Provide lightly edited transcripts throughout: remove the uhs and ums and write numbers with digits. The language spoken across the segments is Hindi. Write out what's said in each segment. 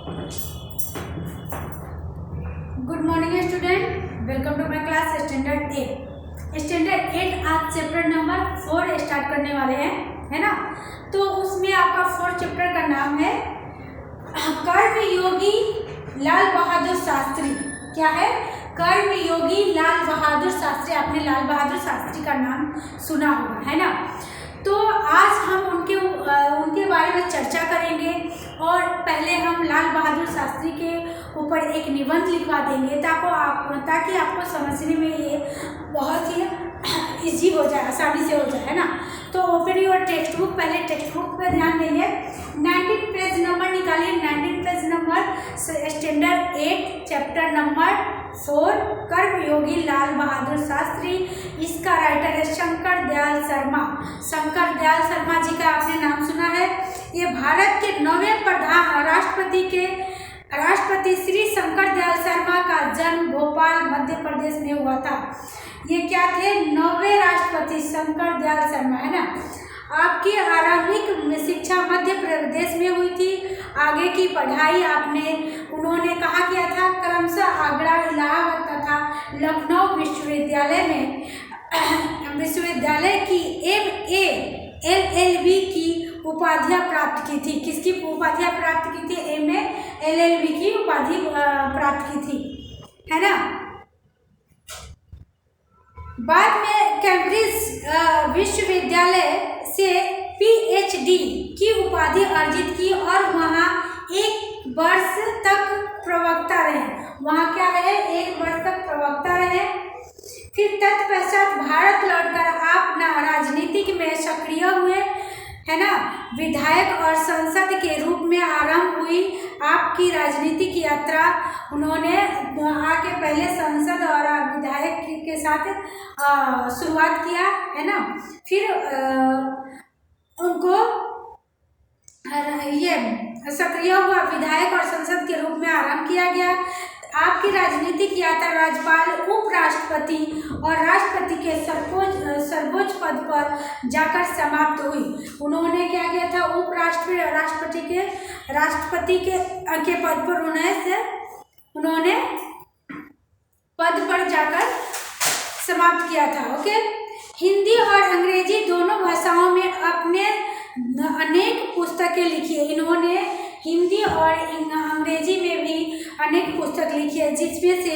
Good morning student, welcome to my class standard 8। Standard 8 आज चैप्टर नंबर 4 स्टार्ट करने वाले हैं, है ना। तो उसमें आपका 4 चैप्टर का नाम है कर्मयोगी लाल बहादुर शास्त्री। क्या है? कर्मयोगी लाल बहादुर शास्त्री। आपने लाल बहादुर शास्त्री का नाम सुना होगा, है ना। तो आज हम उनके बारे में चर्चा करेंगे और पहले हम लाल बहादुर शास्त्री के ऊपर एक निबंध लिखवा देंगे ताकि आपको समझने में ये बहुत ही इजी हो जाए, आसानी से हो जाए, है ना। तो ओपन योर टेक्स्ट बुक। पहले टेक्स्ट बुक पर ध्यान देंगे। 19 पेज नंबर निकालिए। 19 page number standard 8 chapter number 4 कर्मयोगी लाल बहादुर शास्त्री। इसका राइटर है शंकर दयाल शर्मा। शंकर दयाल शर्मा जी का आपने नाम सुना है। ये भारत के 9वें राष्ट्रपति श्री शंकर दयाल शर्मा का जन्म भोपाल मध्य प्रदेश में हुआ था। ये क्या थे? 9वें राष्ट्रपति शंकर दयाल शर्मा, है ना। आपकी आरंभिक शिक्षा मध्य प्रदेश में हुई थी। आगे की पढ़ाई उन्होंने कहाँ किया था? क्रमशः आगरा, इलाहाबाद तथा लखनऊ विश्वविद्यालय की MA LLB की उपाधियां प्राप्त की थी। किसकी उपाधियां प्राप्त की थी? MA LLB की उपाधि प्राप्त की थी, है ना। बाद में कैम्ब्रिज विश्वविद्यालय से PhD की उपाधि अर्जित की और वहाँ 1 वर्ष तक प्रवक्ता रहे। वहाँ क्या रहे? 1 वर्ष तक प्रवक्ता रहे। फिर तत्पश्चात भारत लौटकर आप राजनीतिक में सक्रिय हुए, है ना। विधायक और सांसद के रूप में आरंभ हुई आपकी राजनीतिक यात्रा। उन्होंने आके पहले सांसद और विधायक के साथ शुरुआत किया, है ना। फिर उनको ये सक्रिय हुआ, विधायक और सांसद के रूप में आरंभ किया गया। आपकी राजनीतिक यात्रा राज्यपाल, उपराष्ट्रपति और राष्ट्रपति के सर्वोच्च पद पर जाकर समाप्त हुई। उन्होंने क्या किया था? राष्ट्रपति के पद पर उन्होंने पद पर जाकर समाप्त किया था। ओके। हिंदी और अंग्रेजी दोनों भाषाओं में अपने अनेक पुस्तकें लिखी है। इन्होंने हिंदी और अंग्रेजी में भी अनेक पुस्तक लिखी है, जिसमें से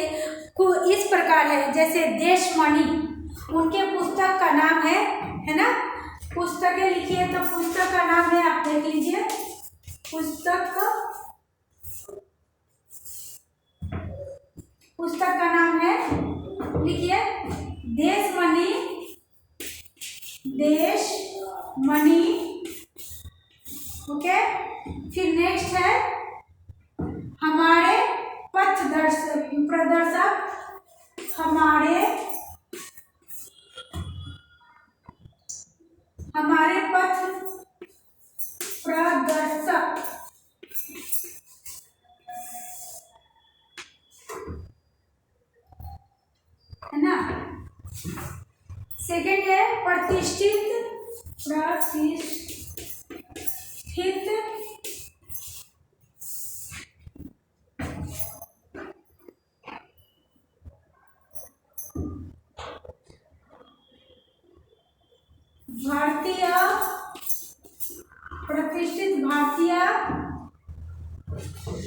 इस प्रकार है, जैसे देशमणि उनके पुस्तक का नाम है ना। पुस्तकें लिखी है तो पुस्तक का नाम है, आप देख लीजिए। पुस्तक का नाम है, लिखिए, देशमणि। ओके। फिर नेक्स्ट है हमारे पथ प्रदर्शक। हमारे पथ प्रदर्शक, है ना। सेकेंड है प्रतिष्ठित भारतीय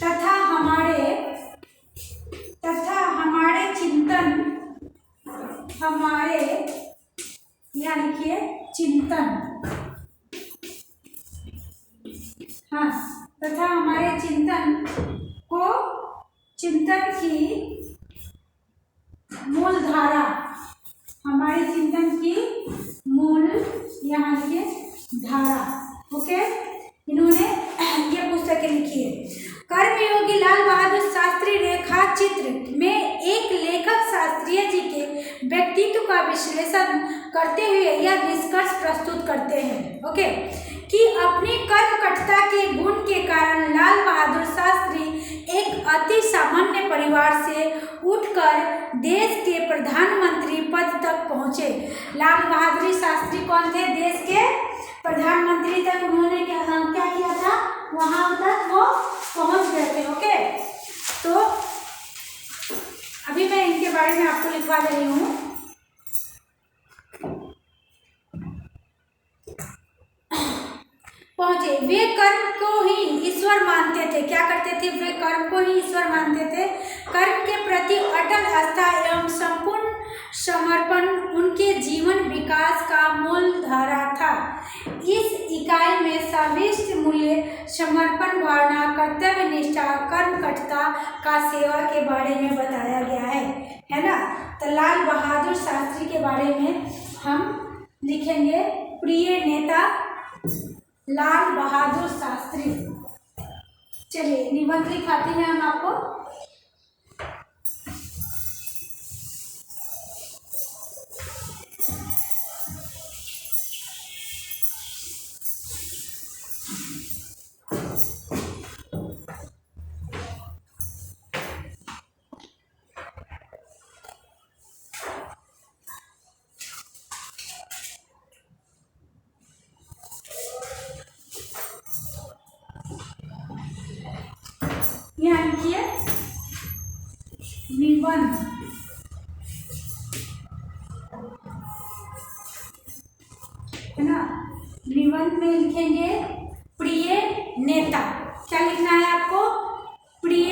तथा हमारे चिंतन, यहाँ लिखिए चिंतन, हाँ, तथा हमारे चिंतन की मूल धारा, हमारे चिंतन की मूल, यहाँ लिखिए, धारा। ओके। इन्होंने ये पुस्तकें लिखी है। कर्मयोगी लाल बहादुर शास्त्री रेखा चित्र में एक लेखक शास्त्री जी के व्यक्तित्व का विश्लेषण करते हुए यह निष्कर्ष प्रस्तुत करते हैं, ओके, कि अपनी कर्मकटता के गुण के कारण लाल बहादुर शास्त्री एक अति सामान्य परिवार से उठकर देश के प्रधानमंत्री पद तक पहुंचे। लाल बहादुर शास्त्री कौन थे? देश के प्रधानमंत्री तक उन्होंने क्या किया था? वहां तक वो पहुंच गए थे। बारे में आपको लिखवा दे रही हूँ। पहुंचे, वे कर्म को ही ईश्वर मानते थे। क्या करते थे? वे कर्म को ही ईश्वर मानते थे। कर्म के प्रति अटल आस्था एवं संपूर्ण समर्पण उनके जीवन विकास का मूल धारा था। इस इकाई में सर्वश्रेष्ठ मूल्य, समर्पण भावना, कर्तव्य निष्ठा, कर्म कठिनता का सेवा के बारे में बताया गया है ना। तो लाल बहादुर शास्त्री के बारे में हम लिखेंगे, प्रिय नेता लाल बहादुर शास्त्री। चलिए निबंध लिखाते हैं हम आपको। यहाँ लिखिए निबंध, है ना। निबंध में लिखेंगे प्रिय नेता। क्या लिखना है आपको? प्रिय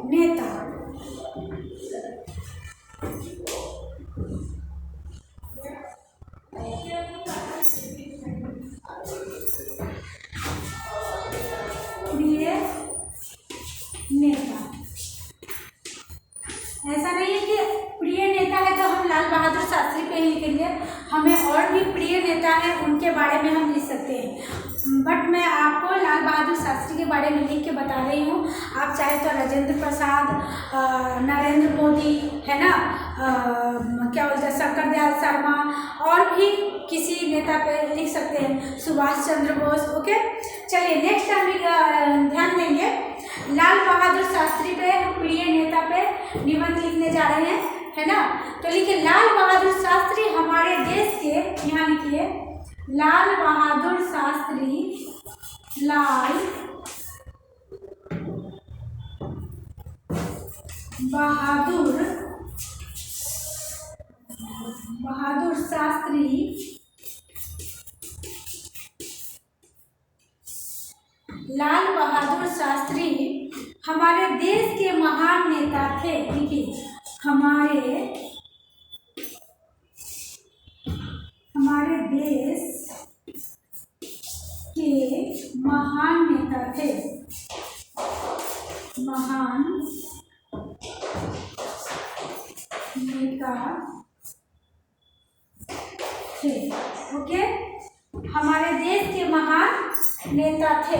नेता। प्रिय नेता। ऐसा नहीं है कि प्रिय नेता है तो हम लाल बहादुर शास्त्री पे ही लिखेंगे, हमें और भी प्रिय नेता है उनके बारे में हम लिख सकते हैं। बट मैं आपको लाल बहादुर शास्त्री के बारे में लिख के बता रही हूँ। आप चाहे तो राजेंद्र प्रसाद, नरेंद्र मोदी, है ना, क्या बोलते हैं, शंकर दयाल शर्मा, और भी किसी नेता पे लिख सकते हैं, सुभाष चंद्र बोस। ओके, चलिए नेक्स्ट हम ध्यान देंगे लाल बहादुर शास्त्री पे, प्रिय नेता पे निबंध लिखने जा रहे हैं, है ना। तो लिखिए लाल बहादुर शास्त्री हमारे देश के, यहाँ लिखिए लाल बहादुर शास्त्री, लाल बहादुर शास्त्री, लाल बहादुर शास्त्री हमारे देश के महान नेता थे। देखिए हमारे देश के महान नेता थे, महान नेता थे। ओके, हमारे देश के महान नेता थे।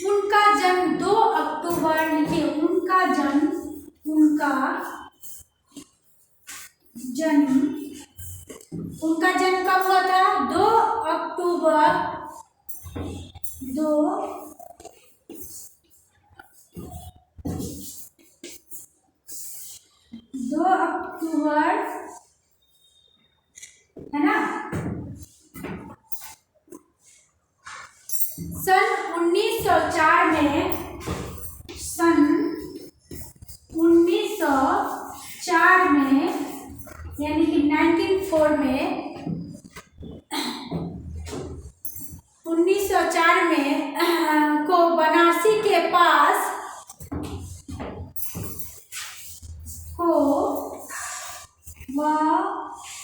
उनका जन्म 2 अक्टूबर, लिखिए उनका जन्म कब हुआ था? 2 अक्टूबर 2 अक्टूबर, है ना, सन 1904 में, सन 1904 में, यानी कि 1904 में, 1904 में को बनारसी के पास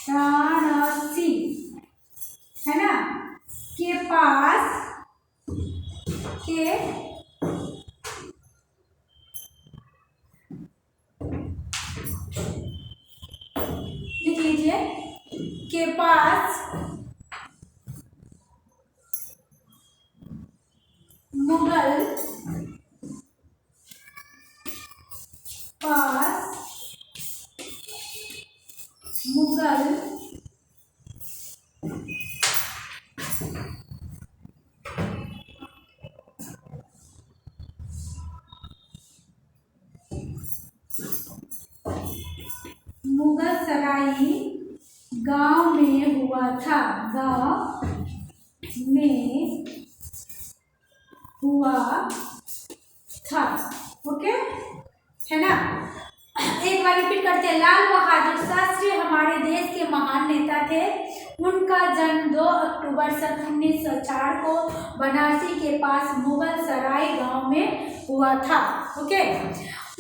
वाराणसी, है ना, के पास के लिख लीजिए, के पास मुगल मुगलसराई गांव में हुआ था, गांव में हुआ था। ओके, है ना। एक बार रिपीट करते हैं। लाल बहादुर शास्त्री हमारे देश के महान नेता थे। उनका जन्म 2 अक्टूबर सन 1904 को बनारसी के पास मुगल सराय गांव में हुआ था। ओके,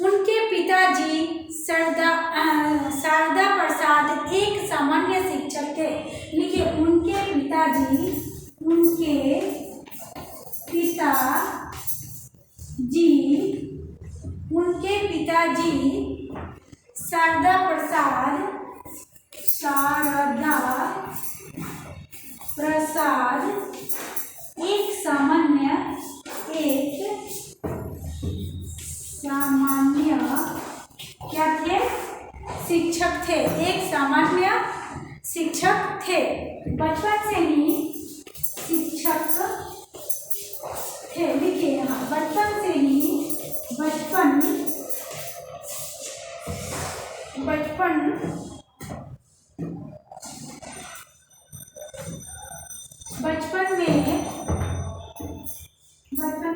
उनके पिताजी शारदा प्रसाद एक सामान्य शिक्षक थे। देखिए, उनके पिताजी शारदा प्रसाद एक सामान्य क्या थे? शिक्षक थे। एक सामान्य शिक्षक थे। बचपन से ही शिक्षक थे। लिखिए यहाँ, बचपन से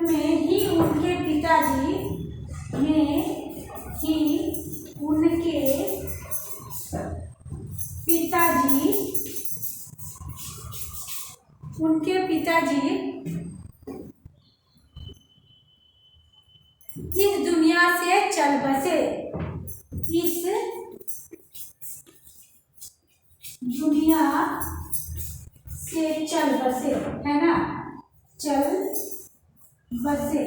में ही उनके पिताजी इस दुनिया से चल बसे। इस दुनिया से चल बसे, है ना। चल बसे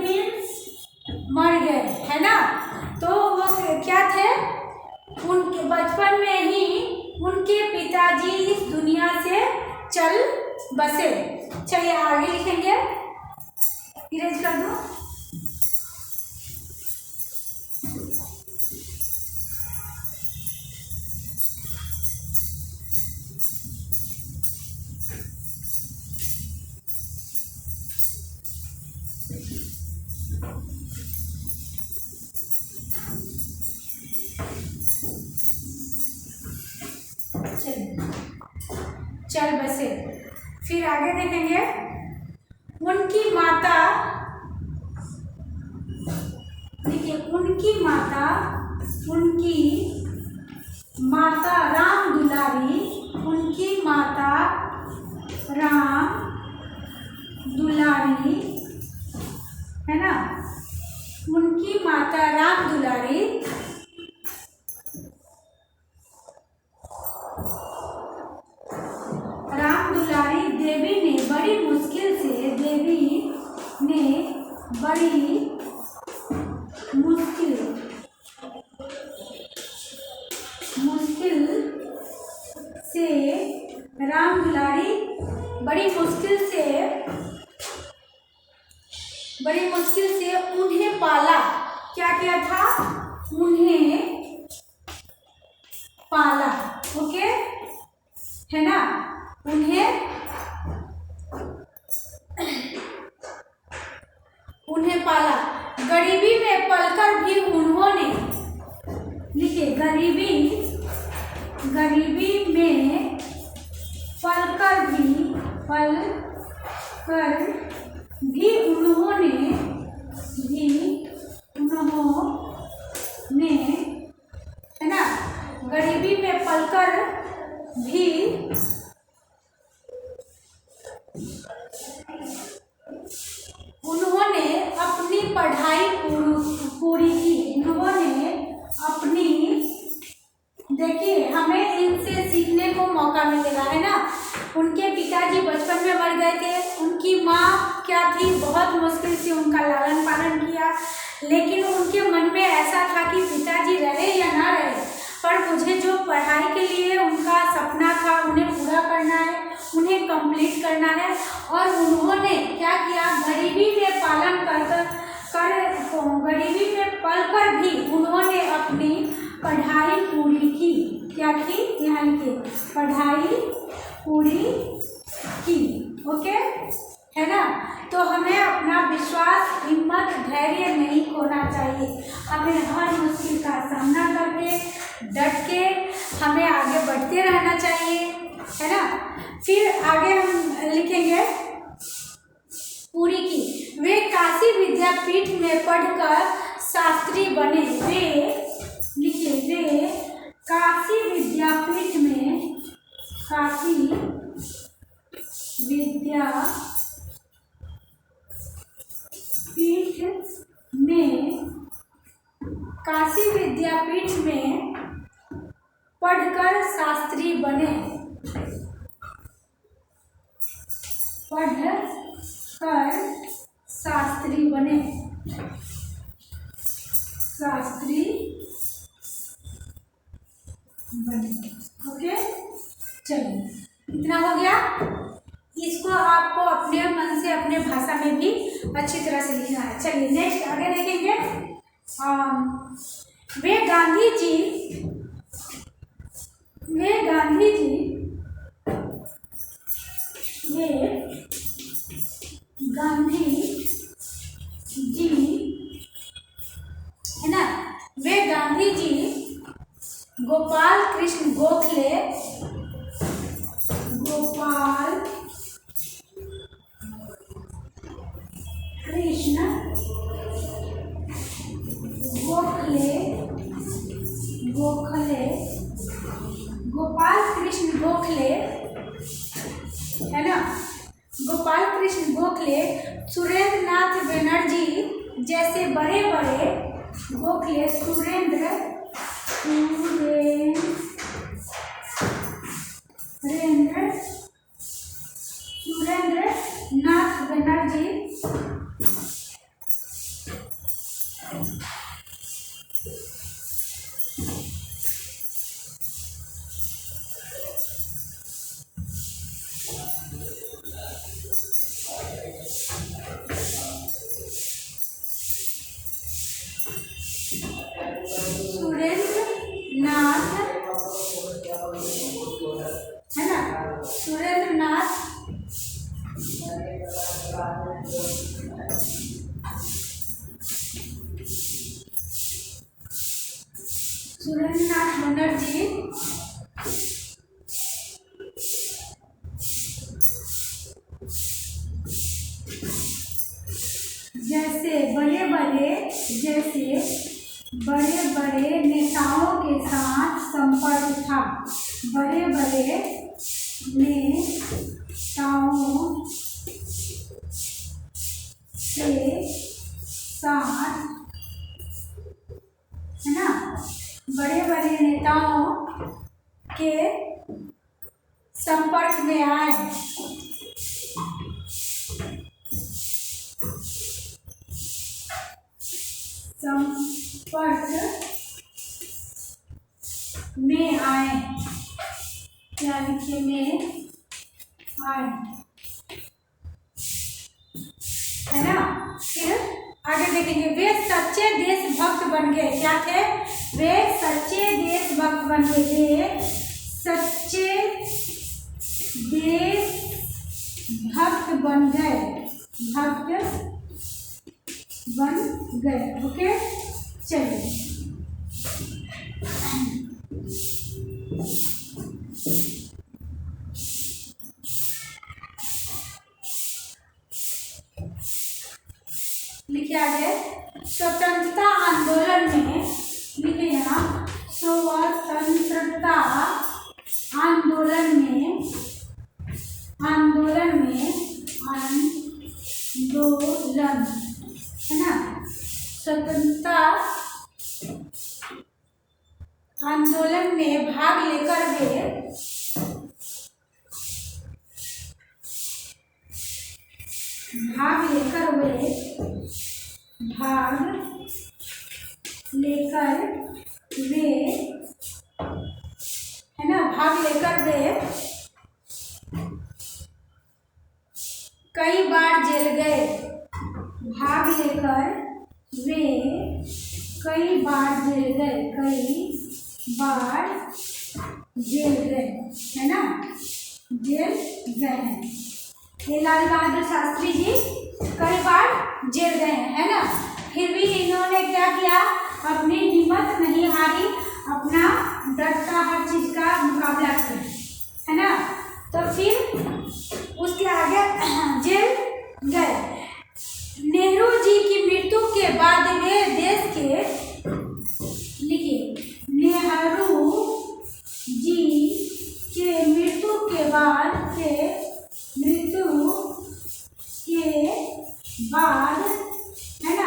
मीन्स मर गए, है ना। तो वो क्या थे? उनके बचपन में ही उनके पिताजी इस दुनिया से चल बसे। चलिए आगे लिखेंगे, इरेज कर दो। चल बसे। फिर आगे देखेंगे, उनकी माता, देखिए उनकी माता राम दुलारी, है ना। उनकी माता राम दुलारी देवी ने बड़ी मुश्किल से उन्हें पाला। क्या किया था? उन्हें पाला। ओके, है ना। उन्हें पाला। गरीबी में पलकर भी उन्होंने, लिखिए गरीबी में पलकर भी उन्होंने, है ना। गरीबी में पलकर भी उन्होंने अपनी पढ़ाई पूरी की। देखिए, हमें इनसे सीखने को मौका मिलेगा, है ना। उनके पिताजी बचपन में मर गए थे। उनकी माँ क्या थी, बहुत मुश्किल से उनका लालन पालन किया, लेकिन उनके मन में ऐसा था कि पिताजी रहे या ना रहे, पर मुझे जो पढ़ाई के लिए उनका सपना था उन्हें पूरा करना है, उन्हें कंप्लीट करना है। और उन्होंने क्या किया? गरीबी में गरीबी में पलकर भी उन्होंने अपनी पढ़ाई पूरी की। क्या की? यहाँ लिखिए, पढ़ाई पूरी की। ओके, है ना। तो हमें अपना विश्वास, हिम्मत, धैर्य नहीं खोना चाहिए। हमें हर मुश्किल का सामना करके डट के हमें आगे बढ़ते रहना चाहिए, है ना। फिर आगे हम लिखेंगे, पूरी पूरी की। वे काशी विद्यापीठ में पढ़कर शास्त्री बने। वे लिखिए, वे काशी विद्यापीठ में, काशी विद्यापीठ में पढ़कर शास्त्री बने। पढ़कर शास्त्री बने, शास्त्री बने। ओके, चलिए इतना हो गया। इसको आपको अपने मन से अपने भाषा में भी अच्छी तरह से लिखना है। चलिए नेक्स्ट आगे देखेंगे। वे गांधी जी है ना, वे गांधी जी गोपाल कृष्ण गोखले है ना, गोपाल कृष्ण गोखले, सुरेंद्र नाथ बनर्जी जैसे बड़े बड़े गोखले, सुरेंद्र नाथ बनर्जी सुरेंद्रनाथ बनर्जी जैसे बड़े बड़े नेताओं के साथ संपर्क था। बड़े बड़े नेताओं के साथ, है ना, बड़े बड़े नेताओं के संपर्क में आए। क्या लिखे, में आए, है ना। फिर आगे देखेंगे। वे सच्चे देशभक्त बन गए। क्या थे? वे सच्चे देशभक्त बन गए। वे सच्चे देशभक्त बन गए। ओके, चलिए लिखे आगे। स्वतंत्रता आंदोलन में, लिखे यहाँ, स्वतंत्रता आंदोलन में है ना, स्वतंत्रता आंदोलन में भाग लेकर वे कई बार जेल गए। है ना, जेल गए हैं। ये लाल बहादुर शास्त्री जी कई बार जेल गए हैं, है ना। फिर भी इन्होंने क्या किया, अपनी हिम्मत नहीं हारी, अपना डट का हर चीज का मुकाबला किया, है ना। तो फिर उसके आगे जेल गए। मृत्यु के बाद है ना,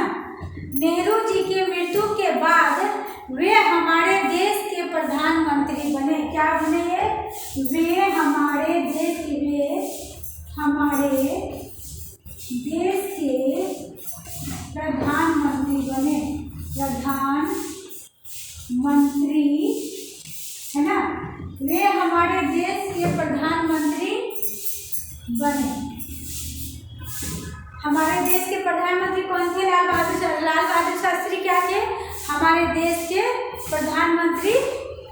नेहरू जी के मृत्यु के बाद वे हमारे देश के प्रधानमंत्री बने। क्या बने ये? वे हमारे देश के प्रधानमंत्री बने। प्रधानमंत्री है ना, वे हमारे देश के प्रधानमंत्री बने। हमारे देश के प्रधानमंत्री कौन थे? लाल बहादुर शास्त्री क्या थे? हमारे देश के प्रधानमंत्री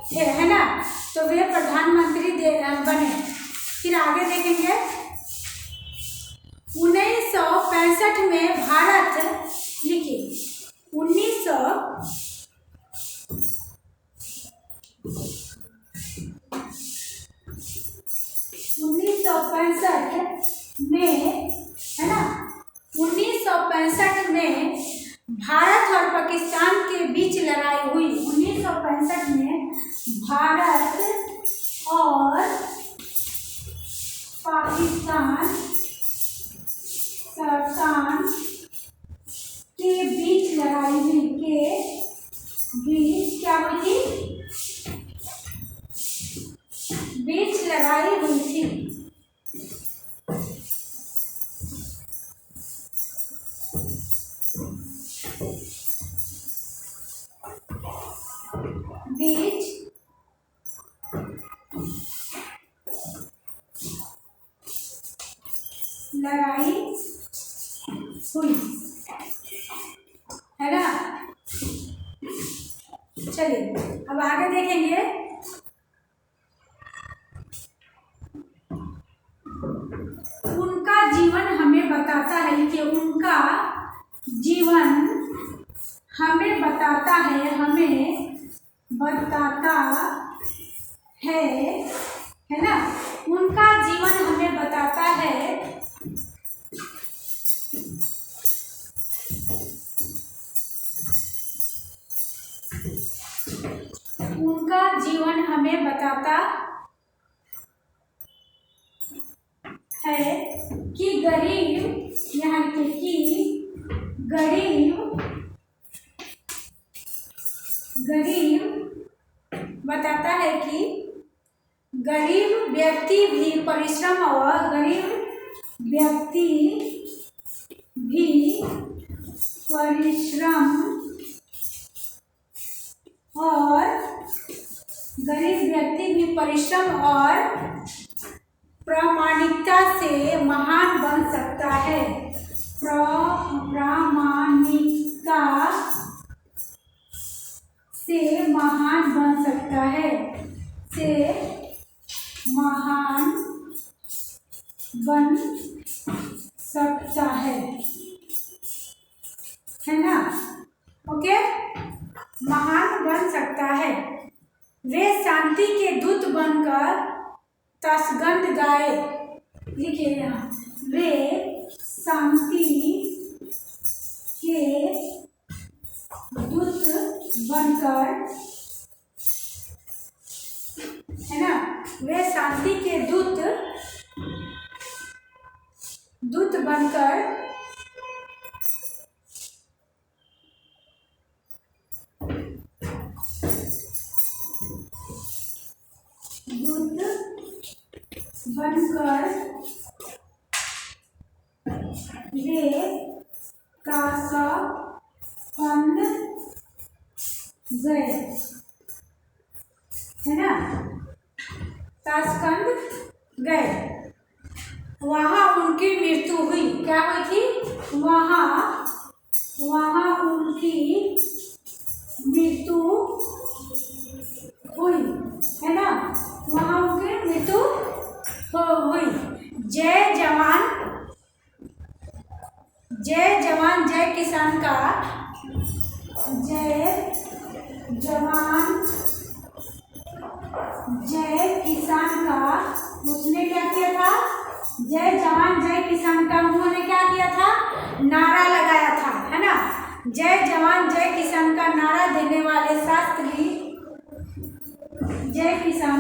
थे, है ना। तो वे प्रधानमंत्री बने। फिर आगे देखेंगे 1965 में भारत, लिखिए 1965 में, है ना, 1965 में भारत और पाकिस्तान के बीच लड़ाई हुई। 1965 में भारत और पाकिस्तान के बीच लड़ाई हुई। क्या हुई थी? बीच लड़ाई हुई थी। बीच लड़ाई हुई, है ना। चलिए अब आगे देखेंगे। उनका जीवन हमें बताता है कि उनका जीवन हमें बताता है ना। उनका जीवन हमें बताता है कि गरीब, यहाँ के कि गरीब बताता है कि गरीब व्यक्ति भी परिश्रम और प्रामाणिकता से महान बन सकता है। प्रामाणिकता से महान बन सकता है। है ना। ओके, महान बन सकता है। वे शांति के दूत बनकर तसगंध गाए। लिखिए यहाँ, वे शांति के दूत बनकर, है ना, वे शांति के दूत बनकर वे कासगंध गए, है ना, ताशकंद गए। वहाँ उनकी मृत्यु हुई। क्या हुई थी? वहाँ उनकी मृत्यु हुई, है ना। वहाँ उनकी मृत्यु हुई। जय जवान जय किसान का, जय जवान जय किसान का उसने क्या किया था? जय जवान जय किसान का उन्होंने क्या किया था? नारा लगाया था, है ना। जय जवान जय किसान का नारा देने वाले शास्त्री, जय किसान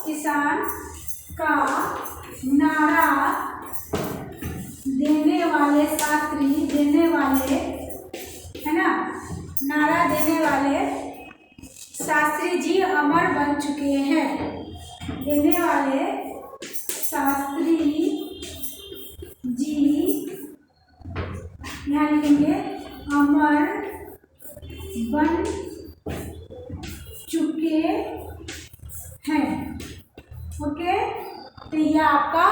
किसान का नारा देने वाले शास्त्री, देने वाले, है ना, नारा देने वाले शास्त्री जी अमर बन चुके हैं। देने वाले शास्त्री जी, यहाँ लिखेंगे अमर बन चुके हैं। ओके, तो यह आपका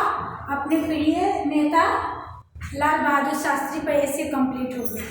अपने प्रिय नेता लाल बहादुर शास्त्री पर ऐसे कंप्लीट हो गया।